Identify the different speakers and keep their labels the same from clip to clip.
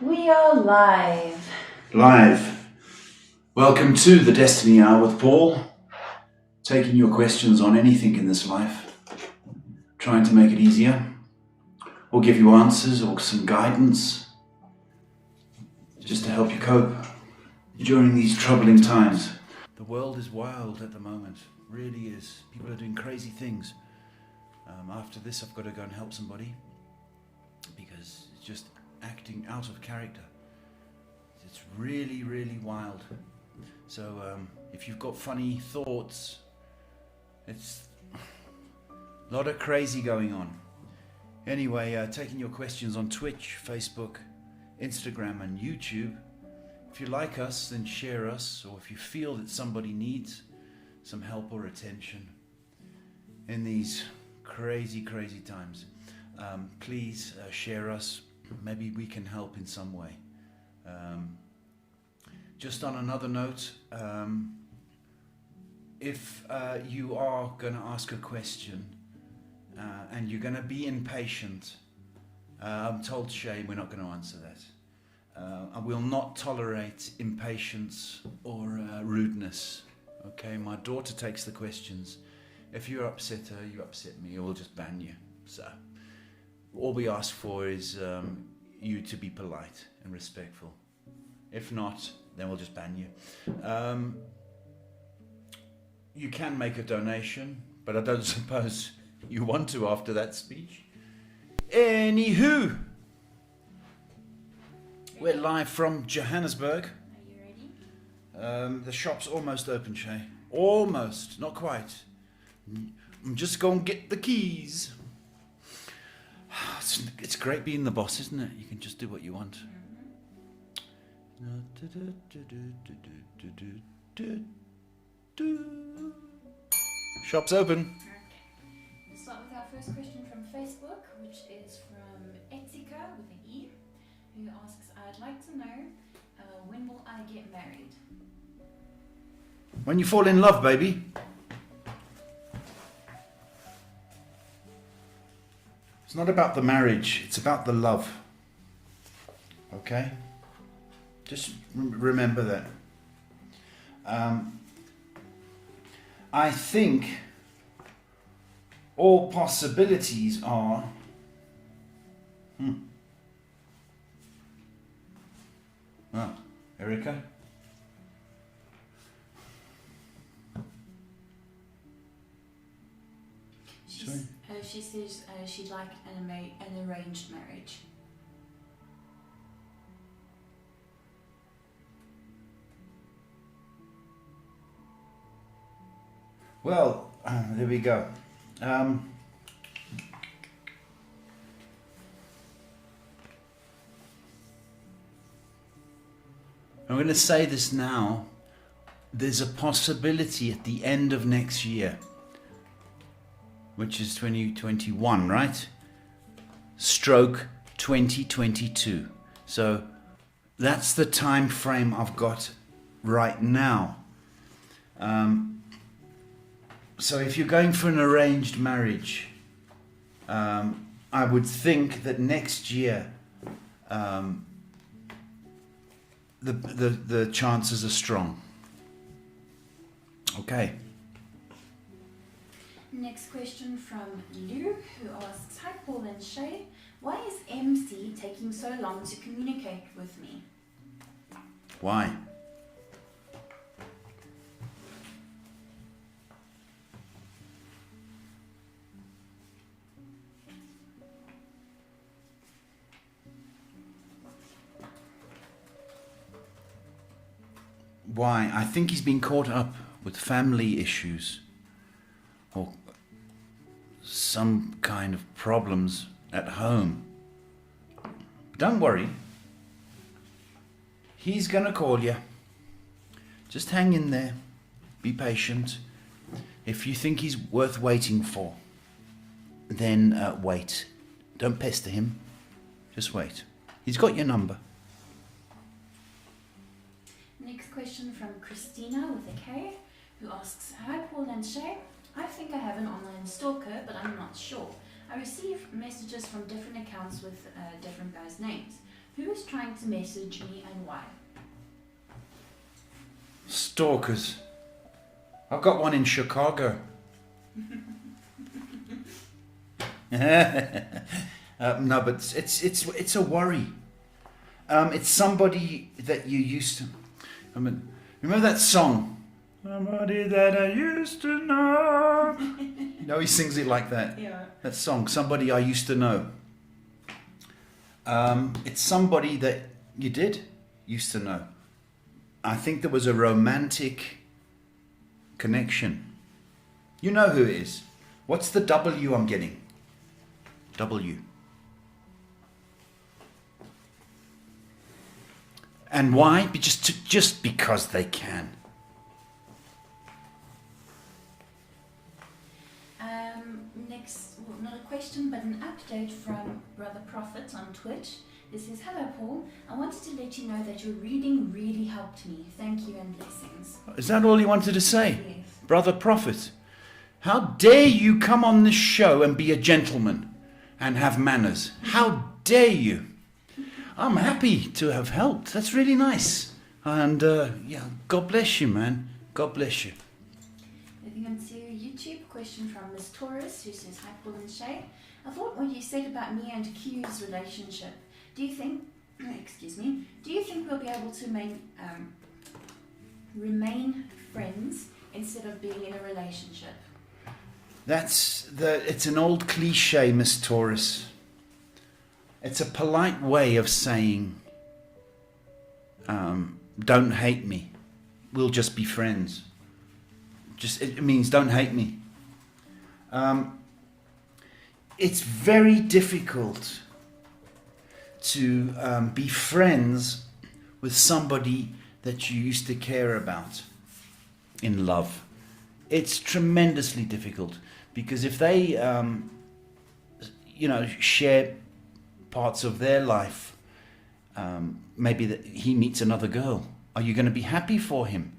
Speaker 1: We are live.
Speaker 2: Live. Welcome to the Destiny Hour with Paul. Taking your questions on anything in this life. Trying to make it easier. Or give you answers or some guidance. Just to help you cope during these troubling times. The world is wild at the moment. Really is. People are doing crazy things. After this I've got to go and help somebody. Because it's just acting out of character. It's really, really wild. So if you've got funny thoughts, it's a lot of crazy going on. Anyway, taking your questions on Twitch, Facebook, Instagram and YouTube. If you like us, then share us, or if you feel that somebody needs some help or attention in these crazy, crazy times, please share us. Maybe we can help in some way. Just on another note, if you are going to ask a question and you're going to be impatient, I'm told Shay we're not going to answer that. I will not tolerate impatience or rudeness. Okay, my daughter takes the questions. If you upset her, you upset me, or we'll just ban you. So all we ask for is you to be polite and respectful. If not, then we'll just ban you. You can make a donation, but I don't suppose you want to after that speech. Anywho, we're live from Johannesburg.
Speaker 1: Are you ready?
Speaker 2: The shop's almost open, Shay. Almost, not quite. I'm just going to get the keys. It's great being the boss, isn't it? You can just do what you want. Shop's open.
Speaker 1: Okay. We'll start with our first question from Facebook, which is from Etika with an E, who asks, I'd like to know, when will I get married?
Speaker 2: When you fall in love, baby. It's not about the marriage, it's about the love. Okay? Just remember that. I think all possibilities are... Oh, Erica?
Speaker 1: She says she'd like an arranged marriage.
Speaker 2: Well, there we go. I'm going to say this now. There's a possibility at the end of next year, which is 2021, right? Stroke 2022. So that's the time frame I've got right now. So if you're going for an arranged marriage, I would think that next year the chances are strong. Okay.
Speaker 1: Next question from Lou, who asks, "Hi Paul and Shay, why is MC taking so long to communicate with me?"
Speaker 2: Why? Why? I think he's been caught up with family issues or some kind of problems at home. Don't worry. He's gonna call you. Just hang in there. Be patient. If you think he's worth waiting for, then wait. Don't pester him. Just wait. He's got your number.
Speaker 1: Next question from Christina with a K, who asks, "Hi Paul and Shay, I think I have an online stalker, but I'm not sure. I receive messages from different accounts with different guys' names. Who is trying to message me and why?"
Speaker 2: Stalkers. I've got one in Chicago. No, but it's a worry. It's somebody that you used to. I mean, remember that song? Somebody that I used to know. You know, he sings it like that.
Speaker 1: Yeah.
Speaker 2: That song, Somebody I Used to Know. It's somebody that you used to know. I think there was a romantic connection. You know who it is. What's the W I'm getting? W. And why? Just because they can.
Speaker 1: Next, well, not a question, but an update from Brother Prophet on Twitch. This is, "Hello Paul, I wanted to let you know that your reading really helped me. Thank you and blessings."
Speaker 2: Is that all you wanted to say?
Speaker 1: Yes.
Speaker 2: Brother Prophet, how dare you come on this show and be a gentleman and have manners? How dare you? I'm happy to have helped. That's really nice. And yeah, God bless you, man. God bless you.
Speaker 1: Moving on to YouTube, question from Ms. Taurus, who says, "Hi Paul and Shay, I thought what you said about me and Q's relationship. Do you think, do you think we'll be able to remain friends instead of being in a relationship?"
Speaker 2: It's an old cliche, Miss Taurus. It's a polite way of saying, don't hate me. We'll just be friends. It means don't hate me. It's very difficult to be friends with somebody that you used to care about in love. It's tremendously difficult because if they, share parts of their life, maybe that he meets another girl, are you going to be happy for him?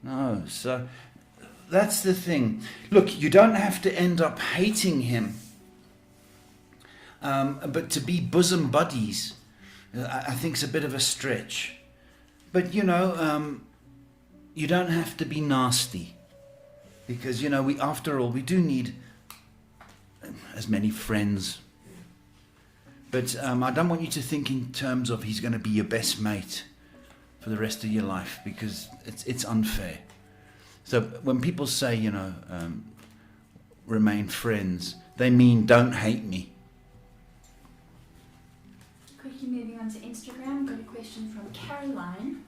Speaker 2: No. So that's the thing. Look, you don't have to end up hating him, but to be bosom buddies, I think is a bit of a stretch. But you don't have to be nasty, because after all we do need as many friends. But I don't want you to think in terms of he's going to be your best mate for the rest of your life, because it's unfair. So when people say, remain friends, they mean don't hate me.
Speaker 1: Quickly moving on to Instagram, got a question from Caroline,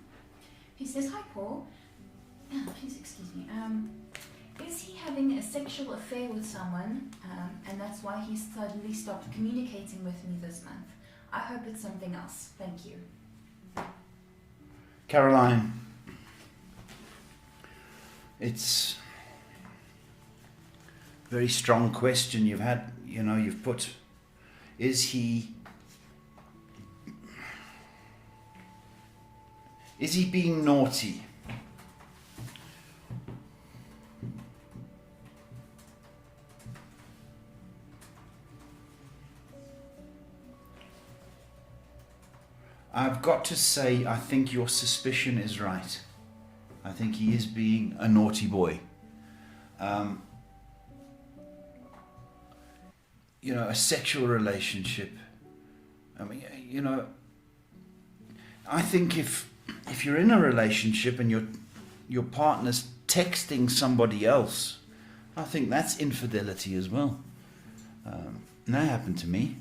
Speaker 1: who says, "Hi Paul, please excuse me, is he having a sexual affair with someone and that's why he suddenly stopped communicating with me this month? I hope it's something else. Thank you."
Speaker 2: Caroline, it's a very strong question you've put. Is he being naughty? I've got to say, I think your suspicion is right. I think he is being a naughty boy. A sexual relationship. I mean, I think if you're in a relationship and your partner's texting somebody else, I think that's infidelity as well. And that happened to me.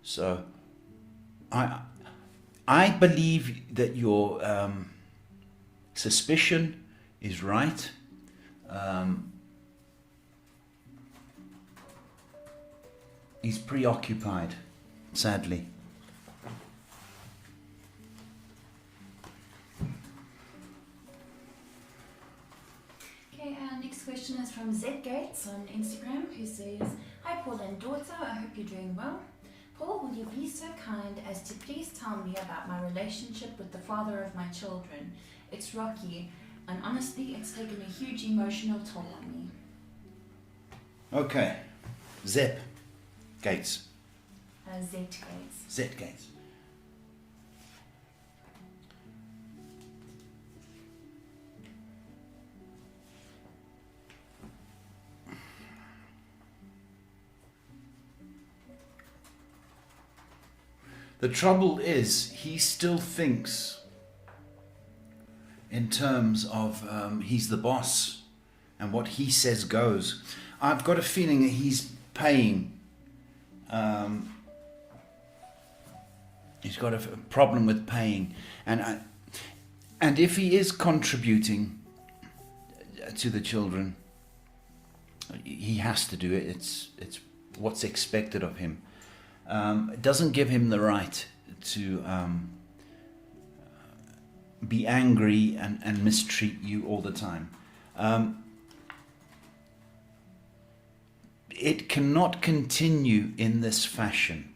Speaker 2: So I believe that your suspicion is right. He's preoccupied, sadly.
Speaker 1: Okay, our next question is from Z Gates on Instagram, who says, "Hi Paul and daughter, I hope you're doing well. Paul, will you be so kind as to please tell me about my relationship with the father of my children? It's rocky, and honestly, it's taken a huge emotional toll on me."
Speaker 2: Okay. Zep Gates.
Speaker 1: Z Gates.
Speaker 2: Z Gates. The trouble is, he still thinks in terms of he's the boss and what he says goes. I've got a feeling that he's paying. He's got a problem with paying, and if he is contributing to the children, he has to do it. It's what's expected of him. It doesn't give him the right to be angry and mistreat you all the time. It cannot continue in this fashion,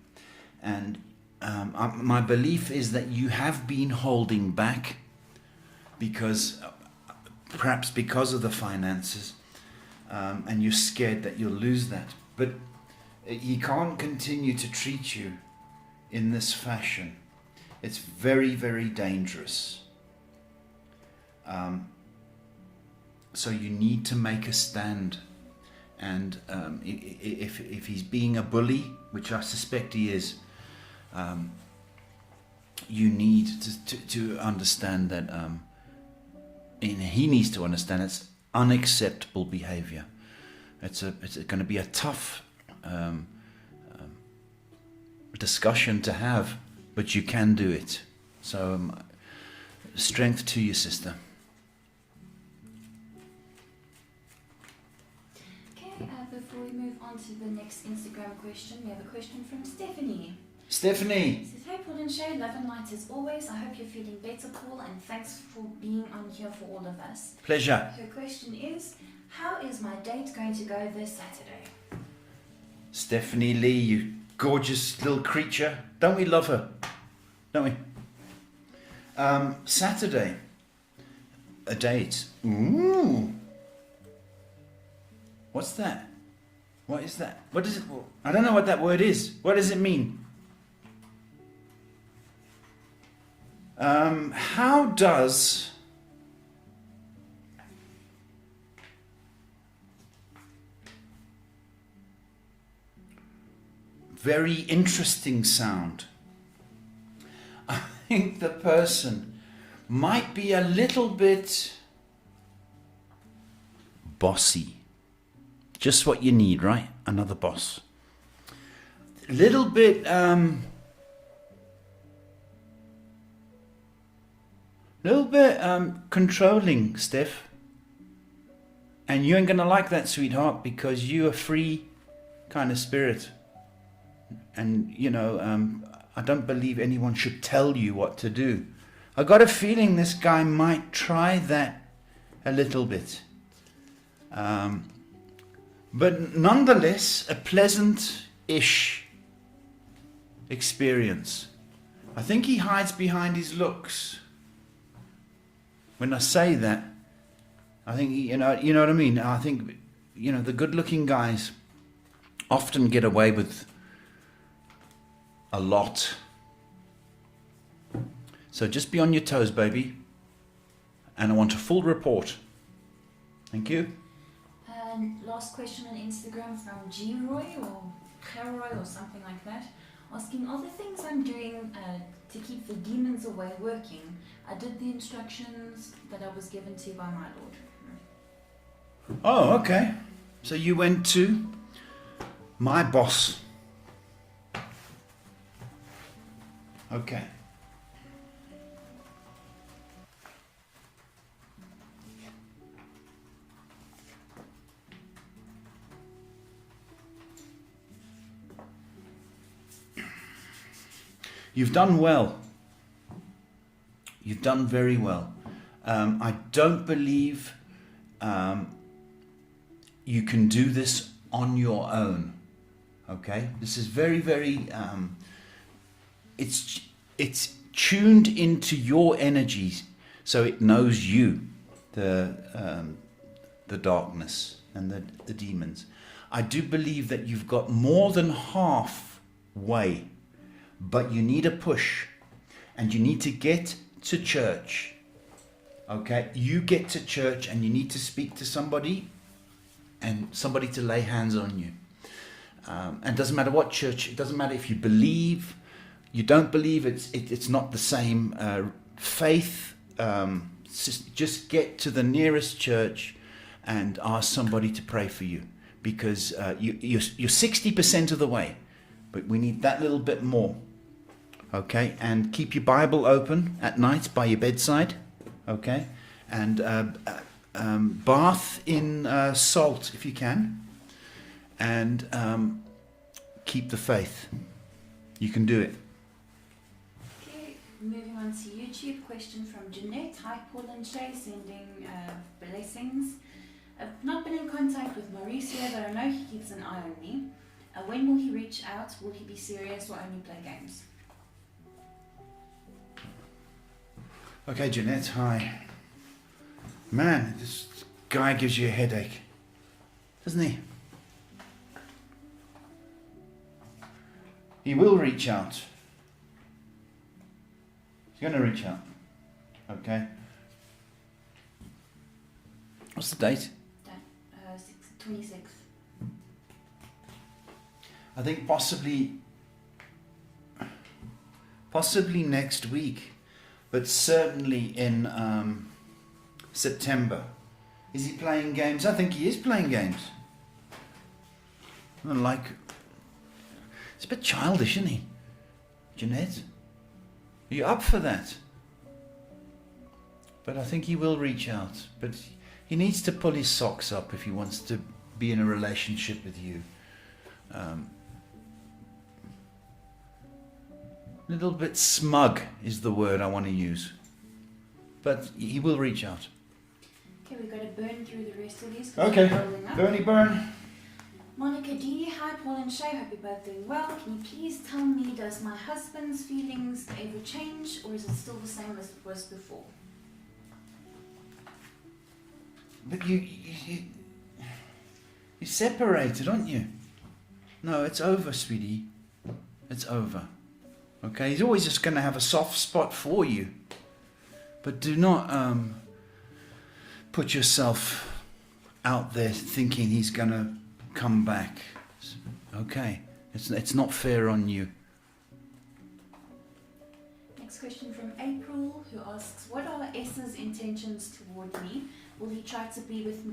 Speaker 2: and my belief is that you have been holding back perhaps because of the finances, and you're scared that you'll lose that. But he can't continue to treat you in this fashion. It's very, very dangerous. So you need to make a stand. And if he's being a bully, which I suspect he is, you need to understand that, he needs to understand it's unacceptable behavior. It's going to be a tough discussion to have, but you can do it. So strength to you, sister.
Speaker 1: Before we move on to the next Instagram question, we have a question from Stephanie.
Speaker 2: Stephanie!
Speaker 1: It says, "Hey Paul and Shay, love and light as always. I hope you're feeling better, Paul, and thanks for being on here for all of us.
Speaker 2: Pleasure.
Speaker 1: Her question is, how is my date going to go this Saturday?"
Speaker 2: Stephanie Lee, you gorgeous little creature. Don't we love her? Don't we? Saturday. A date. Ooh. What's that? What is that? What is it? I don't know what that word is. What does it mean? How does very interesting sound? I think the person might be a little bit bossy. Just what you need, right? Another boss. A little bit controlling, Steph. And you ain't gonna like that, sweetheart, because you're a free kind of spirit. And I don't believe anyone should tell you what to do. I got a feeling this guy might try that a little bit. But nonetheless, a pleasant-ish experience. I think he hides behind his looks. When I say that, I think, you know what I mean? I think, the good-looking guys often get away with a lot. So just be on your toes, baby. And I want a full report. Thank you.
Speaker 1: And last question on Instagram from G-Roy or Geroy or something like that, asking, are the things I'm doing to keep the demons away working? I did the instructions that I was given to by my Lord.
Speaker 2: Oh, okay. So you went to my boss. Okay. You've done well. You've done very well. I don't believe you can do this on your own. Okay? This is very, very... it's tuned into your energies, so it knows you, the darkness and the demons. I do believe that you've got more than halfway, but you need a push, and you need to get to church. Okay, you get to church and you need to speak to somebody, and somebody to lay hands on you. And it doesn't matter what church. It doesn't matter if you believe, you don't believe. It's not the same faith. Just get to the nearest church and ask somebody to pray for you, because you're 60% of the way, but we need that little bit more. Okay, and keep your Bible open at night by your bedside. Okay, and bath in salt if you can, and keep the faith. You can do it.
Speaker 1: Okay, moving on to YouTube. Question from Jeanette. Hi, Paul and Shay, sending blessings. I've not been in contact with Maurice yet, but I know he keeps an eye on me. When will he reach out? Will he be serious or only play games?
Speaker 2: Okay, Jeanette, hi. Man, this guy gives you a headache, doesn't he? He will reach out. He's going to reach out. Okay. What's the date?
Speaker 1: 26th.
Speaker 2: I think possibly next week, but certainly in September. Is he playing games? I think he is playing games. It's a bit childish, isn't he? Jeanette, are you up for that? But I think he will reach out. But he needs to pull his socks up if he wants to be in a relationship with you. A little bit smug is the word I want to use. But he will reach out.
Speaker 1: Okay, we've got to burn through the rest of these.
Speaker 2: Okay, Bernie burn.
Speaker 1: Monica D. Hi, Paul and Shay. Hope you're both doing well. Can you please tell me, does my husband's feelings ever change, or is it still the same as it was before?
Speaker 2: But you separated, aren't you? No, it's over, sweetie. It's over. Okay, he's always just going to have a soft spot for you. But do not put yourself out there thinking he's going to come back. Okay, it's not fair on you.
Speaker 1: Next question from April, who asks, "What are S's intentions toward me? Will he try to be with?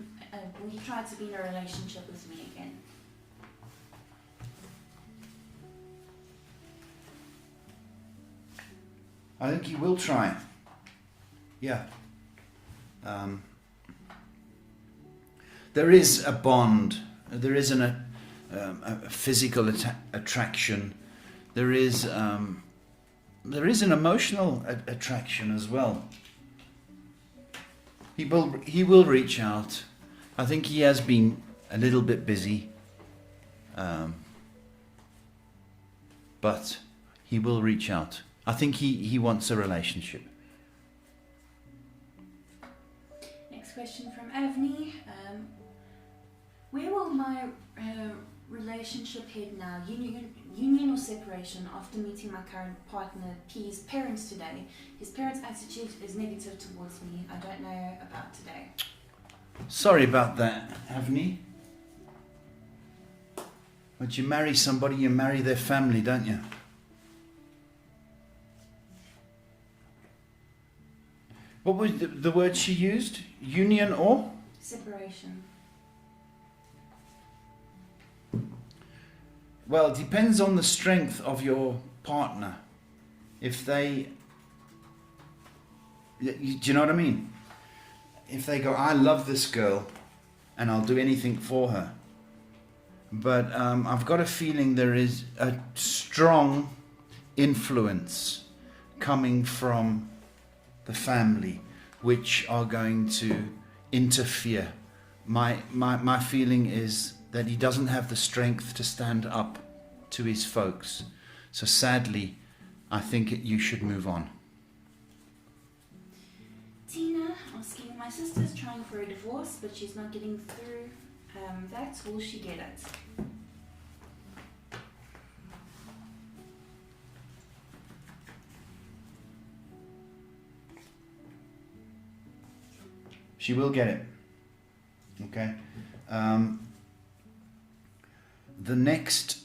Speaker 1: Will he try to be in a relationship with me again?"
Speaker 2: I think he will try. Yeah. There is a bond. There is a physical attraction. There is an emotional attraction as well. He will reach out. I think he has been a little bit busy, but he will reach out. I think he wants a relationship.
Speaker 1: Next question from Avni. Where will my Relationship head now. Union or separation after meeting my current partner P's parents today. His parents' attitude is negative towards me. I don't know about today.
Speaker 2: Sorry about that, Avni. But you marry somebody, you marry their family, don't you? What was the word she used? Union or?
Speaker 1: Separation.
Speaker 2: Well, it depends on the strength of your partner. If they... Do you know what I mean? If they go, I love this girl and I'll do anything for her. But I've got a feeling there is a strong influence coming from the family which are going to interfere. My feeling is that he doesn't have the strength to stand up to his folks. So sadly, I think you should move on.
Speaker 1: Tina asking, my sister's trying for a divorce, but she's not getting through that. Will she get it?
Speaker 2: She will get it. Okay. The next,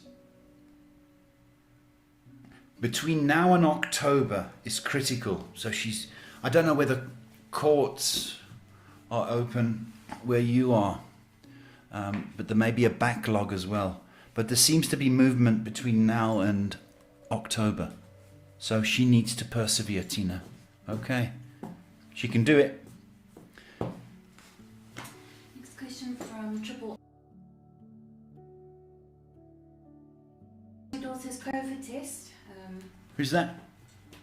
Speaker 2: between now and October is critical. So I don't know whether courts are open where you are, but there may be a backlog as well. But there seems to be movement between now and October. So she needs to persevere, Tina. Okay. She can do it.
Speaker 1: Next question from Triple. My daughter's COVID test.
Speaker 2: Who's that?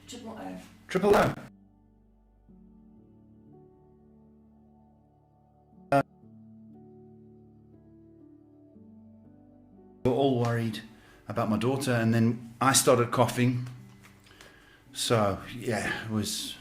Speaker 1: Triple O.
Speaker 2: Triple O. We're all worried about my daughter, and then I started coughing. So, yeah, it was...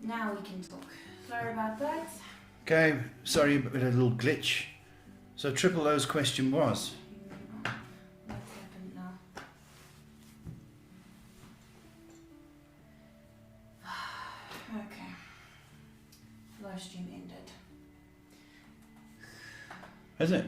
Speaker 1: Now we can talk. Sorry about that.
Speaker 2: Okay, sorry, but a little glitch. So Triple O's question was?
Speaker 1: What's happened now? Okay. Live stream ended.
Speaker 2: Has it?